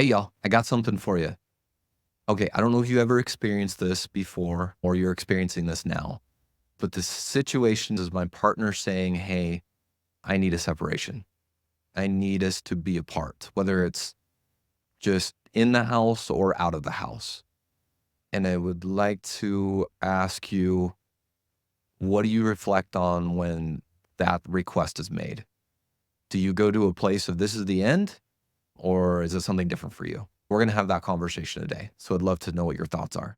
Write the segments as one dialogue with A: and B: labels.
A: Hey, y'all, I got something for you. Okay, I don't know if you ever experienced this before or you're experiencing this now, but the situation is my partner saying, hey, I need a separation. I need us to be apart, whether it's just in the house or out of the house. And I would like to ask you, what do you reflect on when that request is made? Do you go to a place of this is the end, or is it something different for you? We're going to have that conversation today. So I'd love to know what your thoughts are.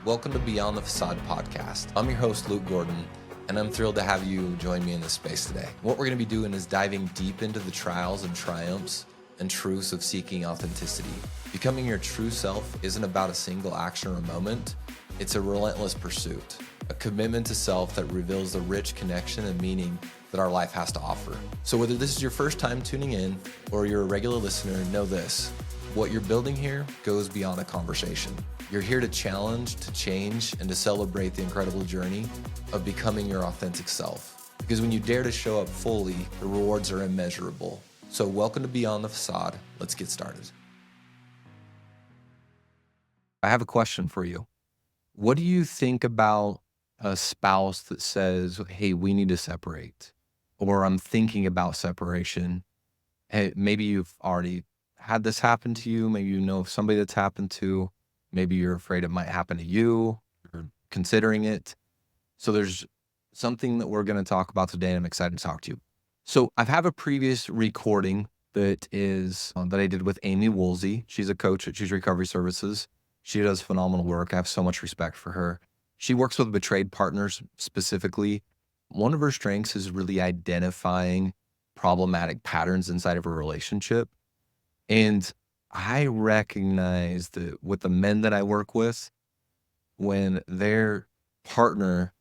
A: Welcome to Beyond the Facade podcast. I'm your host, Luke Gordon, and I'm thrilled to have you join me in this space today. What we're going to be doing is diving deep into the trials and triumphs and truths of seeking authenticity. Becoming your true self isn't about a single action or moment. It's a relentless pursuit, a commitment to self that reveals the rich connection and meaning that our life has to offer. So whether this is your first time tuning in or you're a regular listener, know this: what you're building here goes beyond a conversation. You're here to challenge, to change, and to celebrate the incredible journey of becoming your authentic self. Because when you dare to show up fully, the rewards are immeasurable. So welcome to Beyond the Facade. Let's get started. I have a question for you. What do you think about a spouse that says, hey, we need to separate, or I'm thinking about separation? Hey, maybe you've already had this happen to you. Maybe you know of somebody that's happened to. Maybe you're afraid it might happen to you. You're considering it. So there's something that we're going to talk about today, and I'm excited to talk to you. So I've had a previous recording that I did with Amie Woolsey. She's a coach at Choose Recovery Services. She does phenomenal work. I have so much respect for her. She works with betrayed partners specifically. One of her strengths is really identifying problematic patterns inside of a relationship. And I recognize that with the men that I work with, when their partner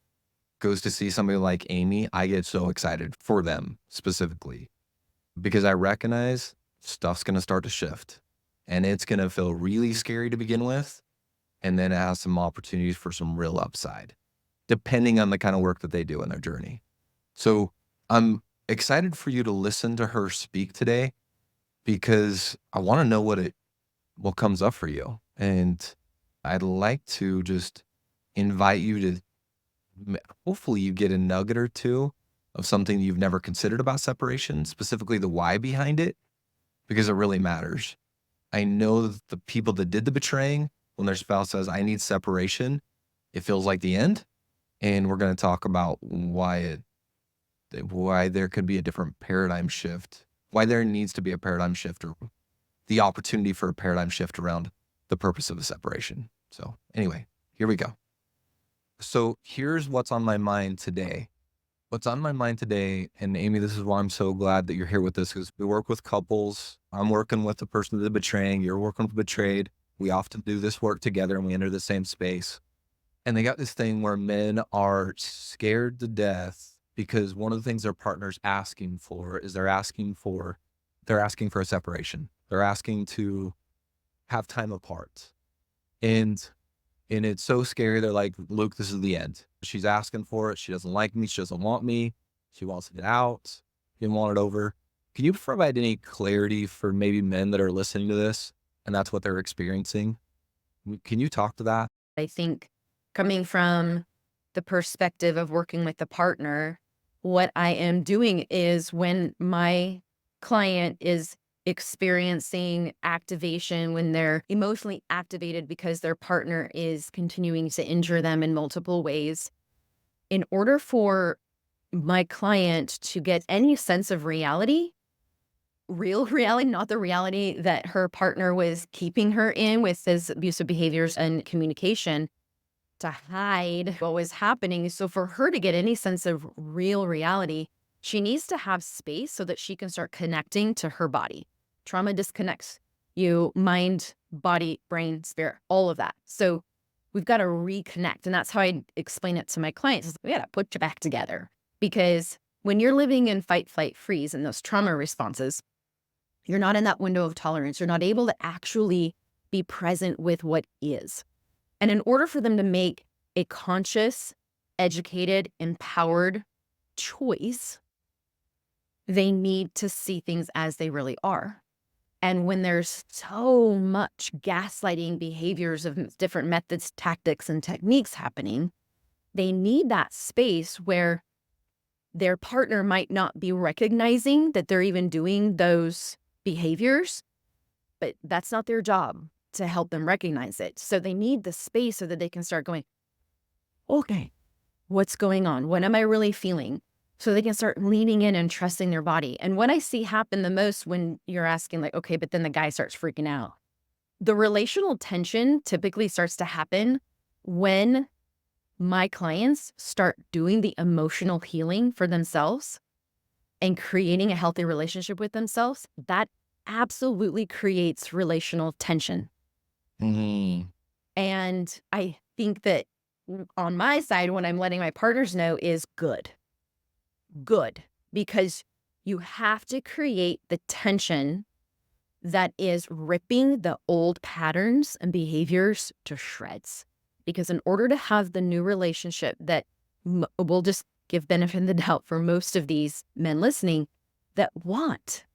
A: goes to see somebody like Amie, I get so excited for them specifically because I recognize stuff's going to start to shift and it's going to feel really scary to begin with. And then it has some opportunities for some real upside, depending on the kind of work that they do in their journey. So I'm excited for you to listen to her speak today because I want to know what comes up for you. And I'd like to just invite you to hopefully you get a nugget or two of something you've never considered about separation, specifically the why behind it, because it really matters. I know that the people that did the betraying, when their spouse says, I need separation, it feels like the end. And we're going to talk about why there could be a different paradigm shift, why there needs to be a paradigm shift or the opportunity for a paradigm shift around the purpose of a separation. So anyway, here we go. So here's what's on my mind today. What's on my mind today, and Amie, this is why I'm so glad that you're here with us, because we work with couples. I'm working with the person that's betraying. You're working with betrayed. We often do this work together and we enter the same space. And they got this thing where men are scared to death because one of the things their partner's asking for is they're asking for a separation. They're asking to have time apart. And it's so scary. They're like, Luke, this is the end. She's asking for it. She doesn't like me. She doesn't want me. She wants to get out. She didn't want it over. Can you provide any clarity for maybe men that are listening to this and that's what they're experiencing? Can you talk to that?
B: I think coming from the perspective of working with the partner, what I am doing is when my client is experiencing activation, when they're emotionally activated because their partner is continuing to injure them in multiple ways, in order for my client to get any sense of reality, real reality, not the reality that her partner was keeping her in with his abusive behaviors and communication, to hide what was happening. So for her to get any sense of real reality, she needs to have space so that she can start connecting to her body. Trauma disconnects you, mind, body, brain, spirit, all of that. So we've got to reconnect. And that's how I explain it to my clients. We got to put you back together, because when you're living in fight, flight, freeze and those trauma responses, you're not in that window of tolerance. You're not able to actually be present with what is. And in order for them to make a conscious, educated, empowered choice, They need to see things as they really are. And when there's so much gaslighting behaviors of different methods, tactics, and techniques happening, they need that space where their partner might not be recognizing that they're even doing those behaviors, but that's not their job to help them recognize it. So they need the space so that they can start going, okay, what's going on? What am I really feeling? So they can start leaning in and trusting their body. And what I see happen the most when you're asking, like, okay, but then the guy starts freaking out. The relational tension typically starts to happen when my clients start doing the emotional healing for themselves and creating a healthy relationship with themselves. That absolutely creates relational tension.
A: Mhm.
B: And I think that on my side, when I'm letting my partners know is good, because you have to create the tension that is ripping the old patterns and behaviors to shreds. Because in order to have the new relationship that we'll just give benefit of the doubt for most of these men listening that want,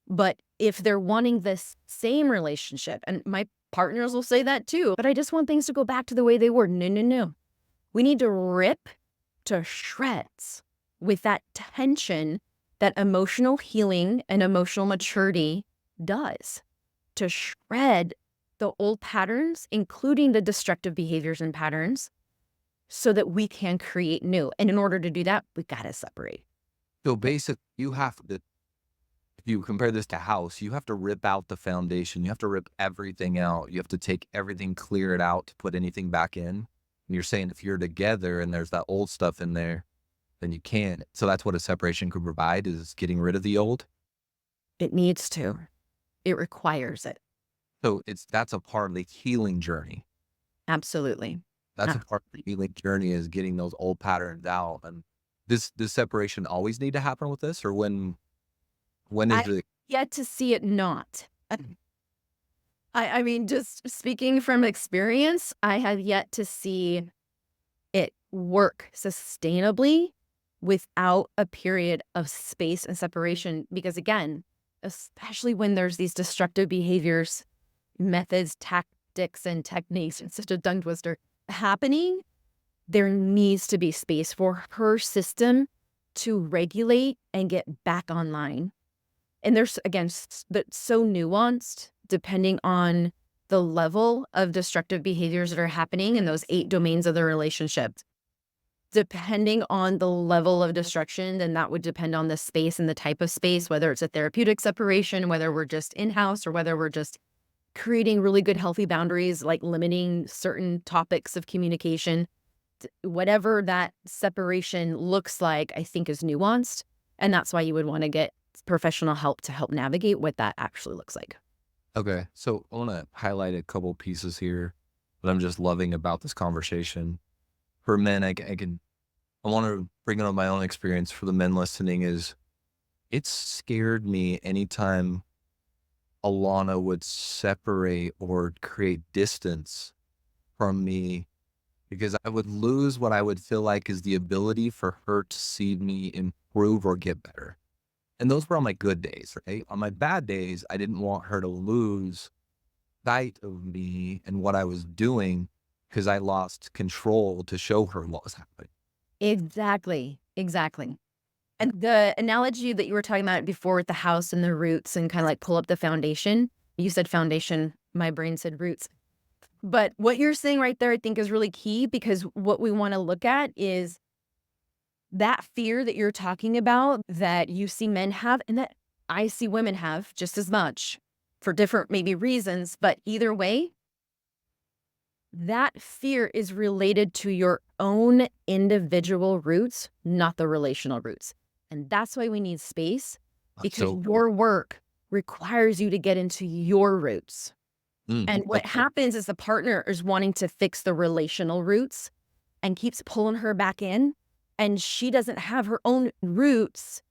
B: but if they're wanting this same relationship, and my partners will say that too, but I just want things to go back to the way they were. No, no, no. We need to rip to shreds with that tension that emotional healing and emotional maturity does, to shred the old patterns, including the destructive behaviors and patterns, so that we can create new. And in order to do that, we got to separate.
A: So basic, you have to, if you compare this to house, you have to rip out the foundation. You have to rip everything out. You have to take everything, clear it out to put anything back in. And you're saying if you're together and there's that old stuff in there, then you can't. So that's what a separation could provide, is getting rid of the old.
B: It needs to, it requires it.
A: So that's a part of the healing journey.
B: Absolutely.
A: That's
B: Uh,
A: a part of the healing journey, is getting those old patterns out. And this separation always need to happen with this, or when
B: I
A: is it?
B: yet to see it not. I mean, just speaking from experience, I have yet to see it work sustainably without a period of space and separation. Because again, especially when there's these destructive behaviors, methods, tactics, and techniques, it's such a tongue twister, happening, there needs to be space for her system to regulate and get back online. And there's, again, that's so nuanced depending on the level of destructive behaviors that are happening in those 8 domains of the relationship. Depending on the level of destruction, then that would depend on the space and the type of space, whether it's a therapeutic separation, whether we're just in-house, or whether we're just creating really good healthy boundaries, like limiting certain topics of communication. Whatever that separation looks like, I think is nuanced. And that's why you would want to get professional help to help navigate what that actually looks like.
A: Okay, so I want to highlight a couple pieces here that I'm just loving about this conversation. For men, I want to bring it on my own experience for the men listening. Is it scared me anytime Alana would separate or create distance from me, because I would lose what I would feel like is the ability for her to see me improve or get better. And those were on my good days, right? On my bad days, I didn't want her to lose sight of me and what I was doing, because I lost control to show her what was happening.
B: Exactly. Exactly. And the analogy that you were talking about before with the house and the roots and kind of like pull up the foundation, you said foundation, my brain said roots. But what you're saying right there, I think is really key, because what we want to look at is that fear that you're talking about that you see men have and that I see women have just as much for different maybe reasons. But either way, that fear is related to your own individual roots, not the relational roots. And that's why we need space, because
A: So,
B: your work requires you to get into your roots. And what
A: okay.
B: happens is the partner is wanting to fix the relational roots and keeps pulling her back in. And she doesn't have her own roots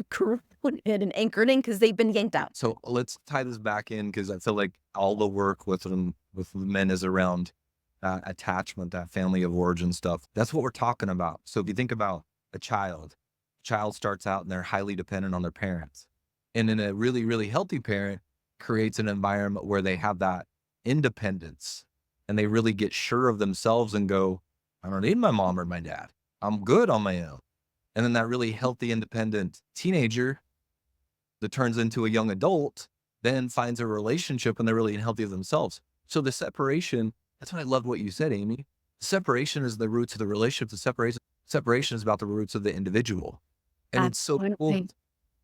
B: grounded and anchored in because they've been yanked out.
A: So let's tie this back in, because I feel like all the work with them, with men, is around attachment, that family of origin stuff. That's what we're talking about. So if you think about a child, child starts out and they're highly dependent on their parents. And in a really, really healthy parent creates an environment where they have that independence and they really get sure of themselves and go, I don't need my mom or my dad. I'm good on my own. And then that really healthy, independent teenager that turns into a young adult then finds a relationship and they're really healthy of themselves. So the separation, that's what I loved what you said, Amy. Separation is the roots of the relationship. The separation is about the roots of the individual. And it's so cool.
B: Absolutely.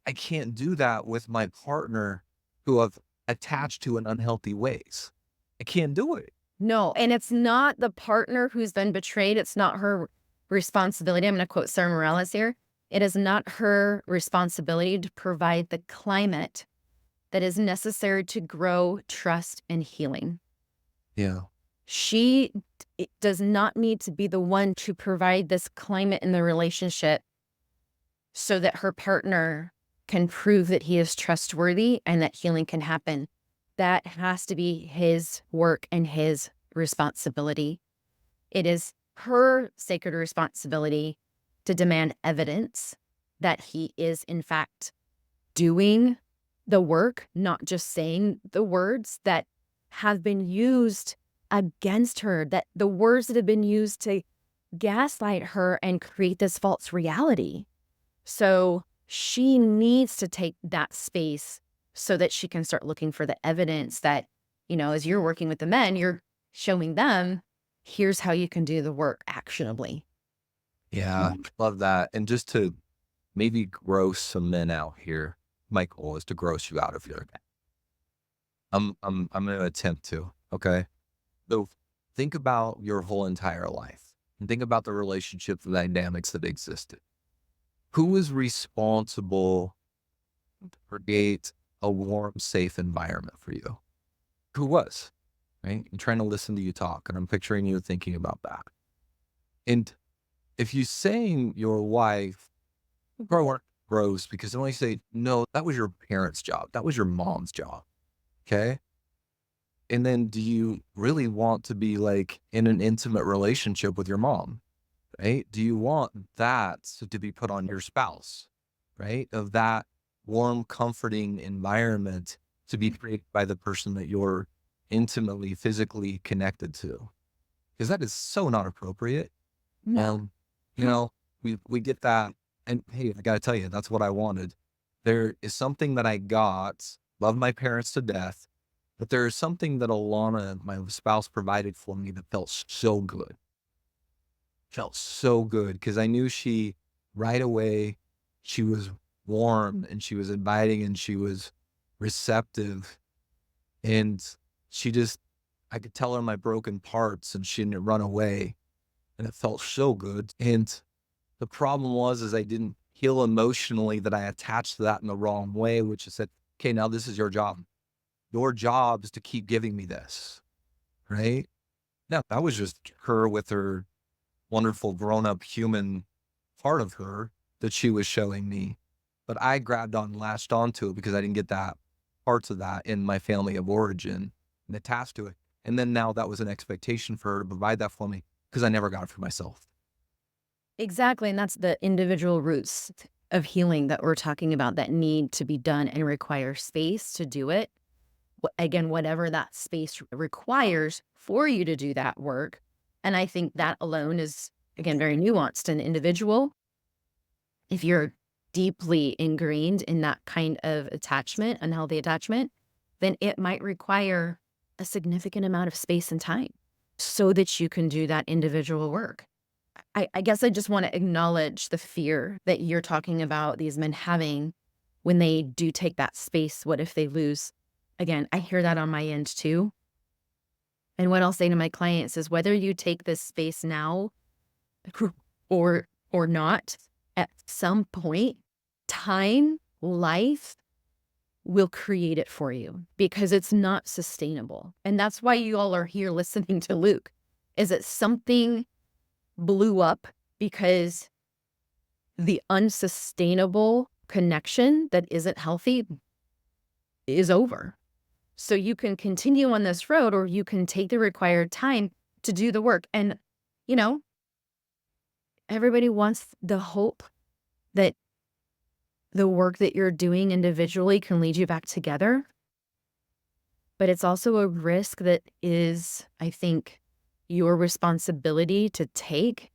A: I can't do that with my partner who I've attached to in unhealthy ways. I can't do it.
B: No, and it's not the partner who's been betrayed. It's not her responsibility. I'm going to quote Sarah Morales here. It is not her responsibility to provide the climate that is necessary to grow trust and healing.
A: Yeah.
B: She does not need to be the one to provide this climate in the relationship so that her partner can prove that he is trustworthy and that healing can happen. That has to be his work and his responsibility. It is her sacred responsibility to demand evidence that he is, in fact, doing the work, not just saying the words that have been used against her, that the words that have been used to gaslight her and create this false reality. So she needs to take that space so that she can start looking for the evidence that, as you're working with the men, you're showing them, here's how you can do the work actionably.
A: Yeah. Love that. And just to maybe gross some men out here, my goal is to gross you out of here. I'm going to attempt to. Okay. So think about your whole entire life and think about the relationship dynamics that existed. Who was responsible to create a warm, safe environment for you? Who was? Right? I'm trying to listen to you talk and I'm picturing you thinking about that. And if you saying your wife, gross, because then when you say, no, that was your parents' job. That was your mom's job. Okay. And then do you really want to be like in an intimate relationship with your mom? Right? Do you want that to be put on your spouse? Right? Of that warm, comforting environment to be created by the person that you're intimately, physically connected to. Because that is so not appropriate.
B: No.
A: You know, we get that. And hey, I gotta tell you, that's what I wanted. There is something that I got, love my parents to death, but there is something that Alana, my spouse, provided for me that felt so good. Felt so good because I knew she right away, she was warm and she was inviting and she was receptive. And she just, I could tell her my broken parts and she didn't run away. And it felt so good. And the problem is I didn't heal emotionally, that I attached to that in the wrong way, which is that, okay, now this is your job. Your job is to keep giving me this, right? No, that was just her with her wonderful grown-up human part of her that she was showing me. But I grabbed on and latched onto it because I didn't get that parts of that in my family of origin and attached to it. And then now that was an expectation for her to provide that for me because I never got it for myself.
B: Exactly. And that's the individual roots of healing that we're talking about that need to be done and require space to do it. Again, whatever that space requires for you to do that work. And I think that alone is, again, very nuanced and individual. If you're deeply ingrained in that kind of attachment, unhealthy attachment, then it might require a significant amount of space and time so that you can do that individual work. I guess I just want to acknowledge the fear that you're talking about these men having when they do take that space. What if they lose? Again, I hear that on my end too. And what I'll say to my clients is whether you take this space now or not, at some point, time, life will create it for you because it's not sustainable. And that's why you all are here listening to Luke, is that something blew up because the unsustainable connection that isn't healthy is over. So you can continue on this road or you can take the required time to do the work. And, everybody wants the hope that the work that you're doing individually can lead you back together. But it's also a risk that is, I think, your responsibility to take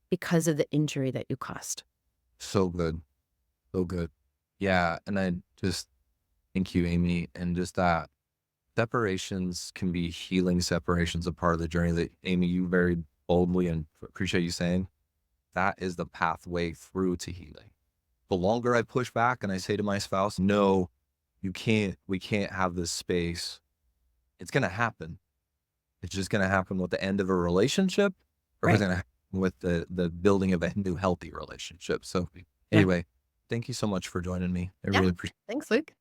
B: because of the injury that you caused.
A: So good. So good. Yeah. And I just thank you, Amie. And just that separations can be healing separations, a part of the journey that, Amie, you very boldly, and appreciate you saying that is the pathway through to healing. The longer I push back and I say to my spouse, no, you can't, we can't have this space, it's going to happen. It's just going to happen with the end of a relationship, or it's
B: Right.
A: going to happen with the building of a new healthy relationship. So
B: Yeah.
A: anyway, thank you so much for joining me. I
B: Yeah.
A: really appreciate
B: Thanks, Luke.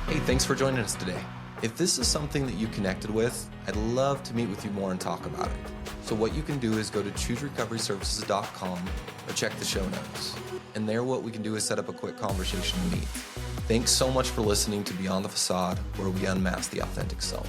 A: Hey, thanks for joining us today. If this is something that you connected with, I'd love to meet with you more and talk about it. So what you can do is go to chooserecoveryservices.com or check the show notes. And there what we can do is set up a quick conversation to meet. Thanks so much for listening to Beyond the Facade, where we unmask the authentic self.